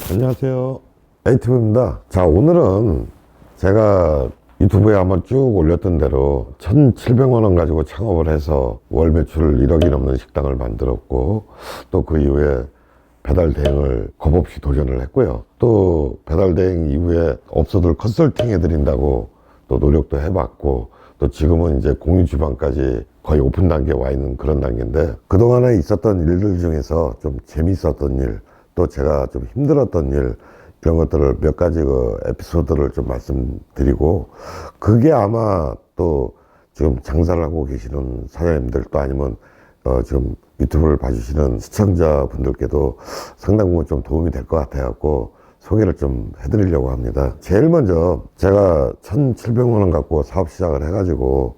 안녕하세요. 에이티브입니다. 자, 오늘은 제가 유튜브에 한번 쭉 올렸던 대로 1,700만 원 가지고 창업을 해서 월 매출 1억이 넘는 식당을 만들었고, 또 그 이후에 배달 대행을 겁없이 도전을 했고요. 또 배달 대행 이후에 업소들 컨설팅 해드린다고 또 노력도 해봤고, 또 지금은 이제 공유 주방까지 거의 오픈 단계에 와 있는 그런 단계인데, 그동안에 있었던 일들 중에서 좀 재밌었던 일, 또 제가 좀 힘들었던 일, 이런 것들을 몇 가지 그 에피소드를 좀 말씀드리고, 그게 아마 또 지금 장사를 하고 계시는 사장님들, 또 아니면 지금 유튜브를 봐주시는 시청자분들께도 상당 부분 좀 도움이 될 것 같아갖고 소개를 좀 해드리려고 합니다. 제일 먼저 제가 1,700만 원 갖고 사업 시작을 해가지고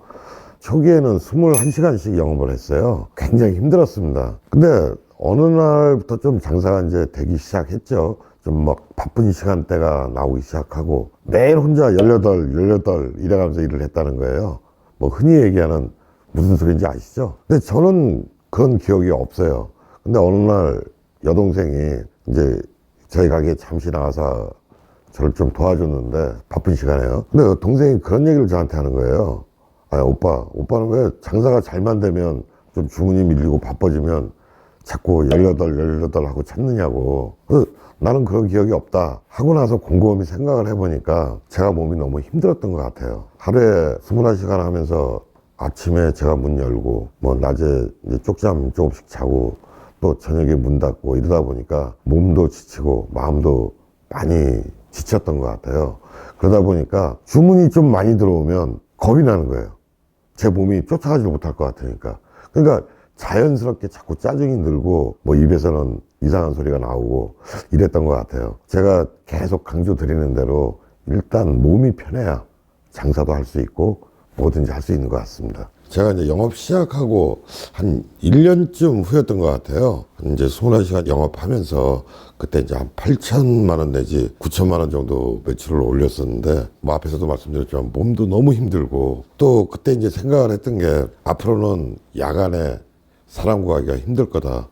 초기에는 21시간씩 영업을 했어요. 굉장히 힘들었습니다. 근데 어느 날부터 좀 장사가 이제 되기 시작했죠. 좀 막 바쁜 시간대가 나오기 시작하고 매일 혼자 18 이래가면서 일을 했다는 거예요. 뭐 흔히 얘기하는 무슨 소리인지 아시죠? 근데 저는 그런 기억이 없어요. 근데 어느 날 여동생이 이제 저희 가게에 잠시 나가서 저를 좀 도와줬는데 바쁜 시간에요. 근데 동생이 그런 얘기를 저한테 하는 거예요. 아니 오빠는 왜 장사가 잘만 되면 좀 주문이 밀리고 바빠지면 자꾸 18 하고 찾느냐고. 그래서 나는 그런 기억이 없다 하고 나서 곰곰이 생각을 해보니까 제가 몸이 너무 힘들었던 것 같아요. 하루에 21시간 하면서 아침에 제가 문 열고 뭐 낮에 이제 쪽잠 조금씩 자고 또 저녁에 문 닫고 이러다 보니까 몸도 지치고 마음도 많이 지쳤던 것 같아요. 그러다 보니까 주문이 좀 많이 들어오면 겁이 나는 거예요. 제 몸이 쫓아가지 못할 것 같으니까. 그러니까 자연스럽게 자꾸 짜증이 늘고 뭐 입에서는 이상한 소리가 나오고 이랬던 것 같아요. 제가 계속 강조드리는 대로 일단 몸이 편해야 장사도 할 수 있고 뭐든지 할 수 있는 것 같습니다. 제가 이제 영업 시작하고 한 1년쯤 후였던 것 같아요. 이제 21시간 영업하면서 그때 이제 한 8천만 원 내지 9천만 원 정도 매출을 올렸었는데, 뭐 앞에서도 말씀드렸지만 몸도 너무 힘들고, 또 그때 이제 생각을 했던 게 앞으로는 야간에 사람 구하기가 힘들 거다.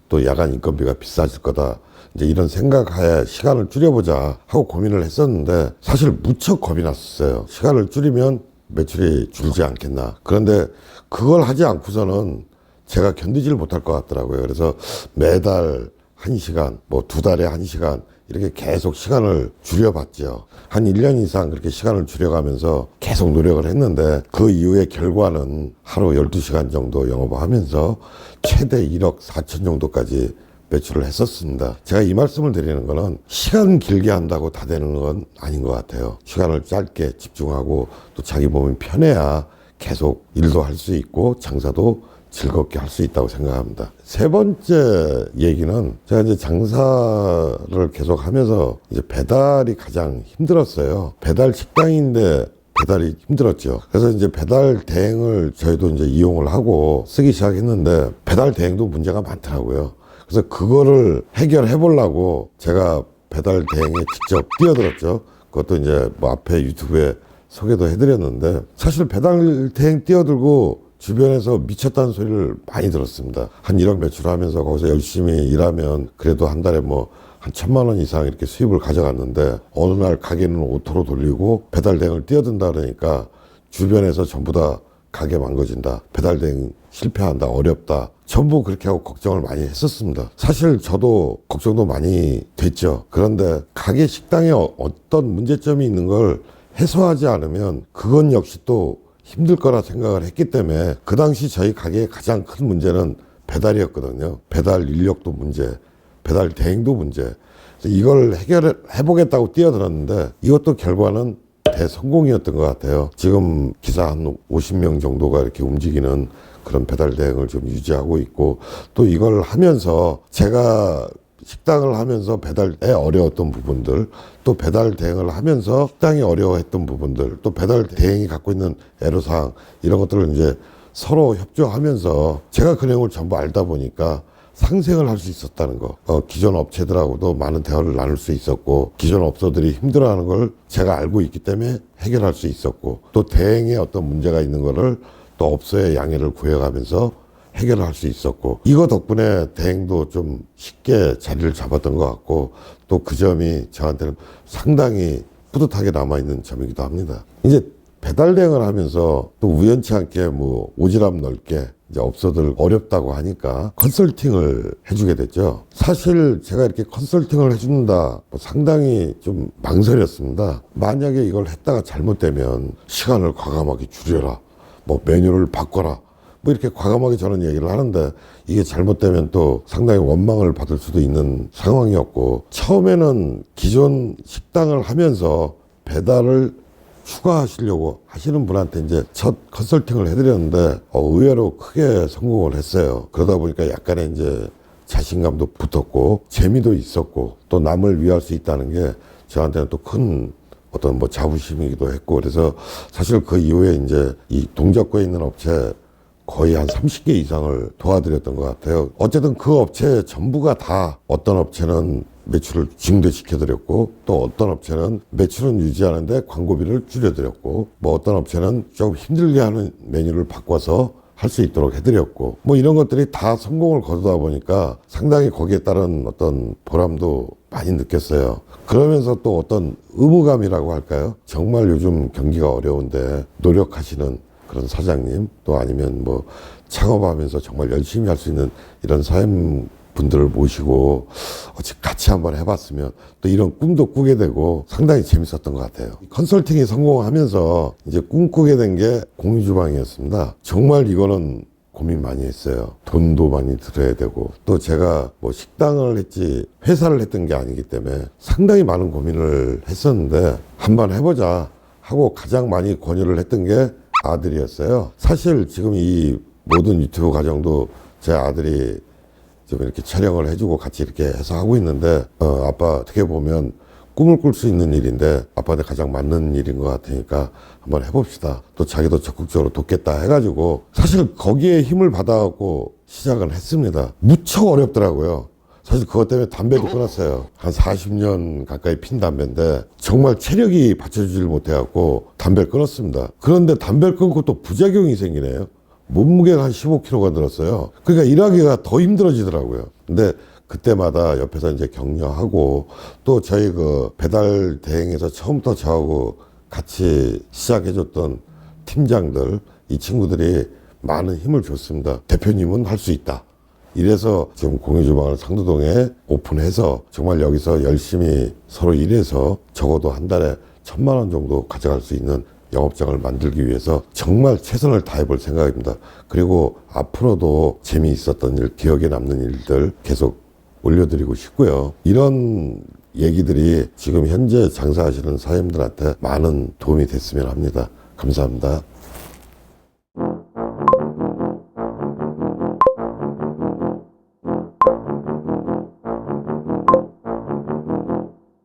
또 야간 인건비가 비싸질 거다. 이제 이런 생각하에 시간을 줄여보자 하고 고민을 했었는데, 사실 무척 겁이 났었어요. 시간을 줄이면 매출이 줄지 않겠나. 그런데 그걸 하지 않고서는 제가 견디지를 못할 것 같더라고요. 그래서 매달 1시간, 뭐 2달에 1시간 이렇게 계속 시간을 줄여봤죠. 한 1년 이상 그렇게 시간을 줄여가면서 계속 노력을 했는데, 그 이후의 결과는 하루 12시간 정도 영업하면서 최대 1억 4천 정도까지 매출을 했었습니다. 제가 이 말씀을 드리는 거는 시간 길게 한다고 다 되는 건 아닌 것 같아요. 시간을 짧게 집중하고 또 자기 몸이 편해야 계속 일도 할 수 있고 장사도 즐겁게 할 수 있다고 생각합니다. 세 번째 얘기는 제가 이제 장사를 계속 하면서 이제 배달이 가장 힘들었어요. 배달 식당인데 배달이 힘들었죠. 그래서 이제 배달 대행을 저희도 이제 이용을 하고 쓰기 시작했는데, 배달 대행도 문제가 많더라고요. 그래서 그거를 해결해 보려고 제가 배달 대행에 직접 뛰어들었죠. 그것도 이제 뭐 앞에 유튜브에 소개도 해드렸는데, 사실 배달 대행 뛰어들고 주변에서 미쳤다는 소리를 많이 들었습니다. 한 1억 매출하면서 거기서 열심히 일하면 그래도 한 달에 뭐 한 1,000만 원 이상 이렇게 수입을 가져갔는데, 어느 날 가게는 오토로 돌리고 배달 대행을 뛰어든다 그러니까 주변에서 전부 다 가게 망가진다, 배달 대행 실패한다, 어렵다, 전부 그렇게 하고 걱정을 많이 했었습니다. 사실 저도 걱정도 많이 됐죠. 그런데 가게 식당에 어떤 문제점이 있는 걸 해소하지 않으면 그건 역시 또 힘들 거라 생각을 했기 때문에, 그 당시 저희 가게의 가장 큰 문제는 배달이었거든요. 배달 인력도 문제, 배달 대행도 문제. 이걸 해결해 보겠다고 뛰어들었는데 이것도 결과는 대성공이었던 것 같아요. 지금 기사 한 50명 정도가 이렇게 움직이는 그런 배달 대행을 좀 유지하고 있고, 또 이걸 하면서 제가 식당을 하면서 배달에 어려웠던 부분들, 또 배달 대행을 하면서 식당이 어려워했던 부분들, 또 배달 대행이 갖고 있는 애로사항, 이런 것들을 이제 서로 협조하면서 제가 그 내용을 전부 알다 보니까 상생을 할 수 있었다는 거. 기존 업체들하고도 많은 대화를 나눌 수 있었고, 기존 업소들이 힘들어하는 걸 제가 알고 있기 때문에 해결할 수 있었고, 또 대행에 어떤 문제가 있는 거를 또 업소의 양해를 구해가면서 해결을 할 수 있었고, 이거 덕분에 대행도 좀 쉽게 자리를 잡았던 것 같고, 또 그 점이 저한테는 상당히 뿌듯하게 남아있는 점이기도 합니다. 이제 배달 대행을 하면서 또 우연치 않게 뭐 오지랖 넓게 이제 업소들 어렵다고 하니까 컨설팅을 해주게 됐죠. 사실 제가 이렇게 컨설팅을 해준다 상당히 좀 망설였습니다. 만약에 이걸 했다가 잘못되면 시간을 과감하게 줄여라, 뭐 메뉴를 바꿔라, 뭐 이렇게 과감하게 저는 얘기를 하는데, 이게 잘못되면 또 상당히 원망을 받을 수도 있는 상황이었고, 처음에는 기존 식당을 하면서 배달을 추가하시려고 하시는 분한테 이제 첫 컨설팅을 해드렸는데 의외로 크게 성공을 했어요. 그러다 보니까 약간의 이제 자신감도 붙었고 재미도 있었고, 또 남을 위할 수 있다는 게 저한테는 또 큰 어떤 뭐 자부심이기도 했고, 그래서 사실 그 이후에 이제 이 동작구에 있는 업체 거의 한 30개 이상을 도와드렸던 것 같아요. 어쨌든 그 업체 전부가 다, 어떤 업체는 매출을 증대시켜드렸고, 또 어떤 업체는 매출은 유지하는데 광고비를 줄여드렸고, 뭐 어떤 업체는 조금 힘들게 하는 메뉴를 바꿔서 할 수 있도록 해드렸고, 뭐 이런 것들이 다 성공을 거두다 보니까 상당히 거기에 따른 어떤 보람도 많이 느꼈어요. 그러면서 또 어떤 의무감이라고 할까요? 정말 요즘 경기가 어려운데 노력하시는 그런 사장님, 또 아니면 뭐 창업하면서 정말 열심히 할 수 있는 이런 사장님분들을 모시고 같이 한번 해봤으면, 또 이런 꿈도 꾸게 되고 상당히 재밌었던 것 같아요. 컨설팅이 성공하면서 이제 꿈꾸게 된 게 공유주방이었습니다. 정말 이거는 고민 많이 했어요. 돈도 많이 들여야 되고, 또 제가 뭐 식당을 했지 회사를 했던 게 아니기 때문에 상당히 많은 고민을 했었는데, 한번 해보자 하고 가장 많이 권유를 했던 게 아들이었어요. 사실 지금 이 모든 유튜브 과정도 제 아들이 좀 이렇게 촬영을 해주고 같이 이렇게 해서 하고 있는데, 아빠 어떻게 보면 꿈을 꿀 수 있는 일인데 아빠한테 가장 맞는 일인 것 같으니까 한번 해봅시다. 또 자기도 적극적으로 돕겠다 해가지고, 사실 거기에 힘을 받아갖고 시작을 했습니다. 무척 어렵더라고요. 사실 그것 때문에 담배도 끊었어요. 한 40년 가까이 핀 담배인데 정말 체력이 받쳐주질 못해갖고 담배를 끊었습니다. 그런데 담배를 끊고 또 부작용이 생기네요. 몸무게가 한 15kg가 늘었어요. 그러니까 일하기가 더 힘들어지더라고요. 근데 그때마다 옆에서 이제 격려하고, 또 저희 그 배달 대행에서 처음부터 저하고 같이 시작해줬던 팀장들, 이 친구들이 많은 힘을 줬습니다. 대표님은 할 수 있다. 이래서 지금 공유주방을 상도동에 오픈해서 정말 여기서 열심히 서로 일해서 적어도 한 달에 1,000만 원 정도 가져갈 수 있는 영업장을 만들기 위해서 정말 최선을 다해 볼 생각입니다. 그리고 앞으로도 재미있었던 일, 기억에 남는 일들 계속 올려드리고 싶고요. 이런 얘기들이 지금 현재 장사하시는 사장님들한테 많은 도움이 됐으면 합니다. 감사합니다.